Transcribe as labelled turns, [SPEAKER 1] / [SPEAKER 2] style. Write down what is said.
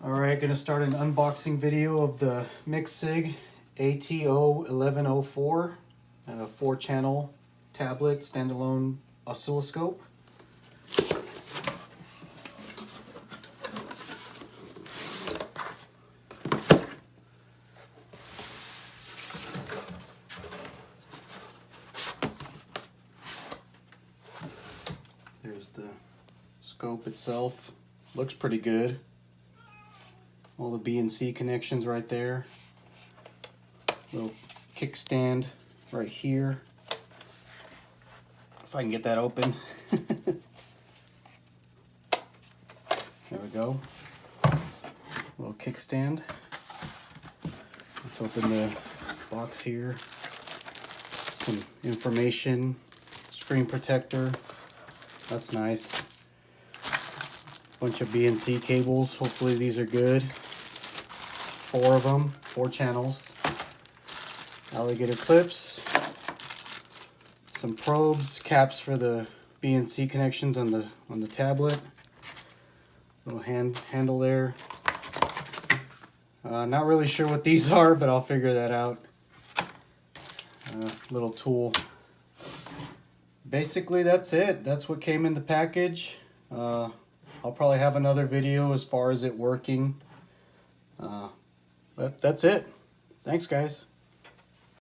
[SPEAKER 1] Alright, gonna start an unboxing video of the Micsig ATO1104 4-channel tablet standalone oscilloscope. There's the scope itself. Looks pretty good. All the B and C connections right there. Little kickstand right here. If I can get that open. There we go. Little kickstand. Let's open the box here. Some information. Screen protector. That's nice. Bunch of B and C cables. Hopefully these are good. 4 of them, 4 channels. Alligator clips. Some probes, caps for the B and C connections on the tablet. Little handle there. Not really sure what these are, but I'll figure that out. Little tool. Basically that's it. That's what came in the package. I'll probably have another video as far as it working. But that's it. Thanks, guys.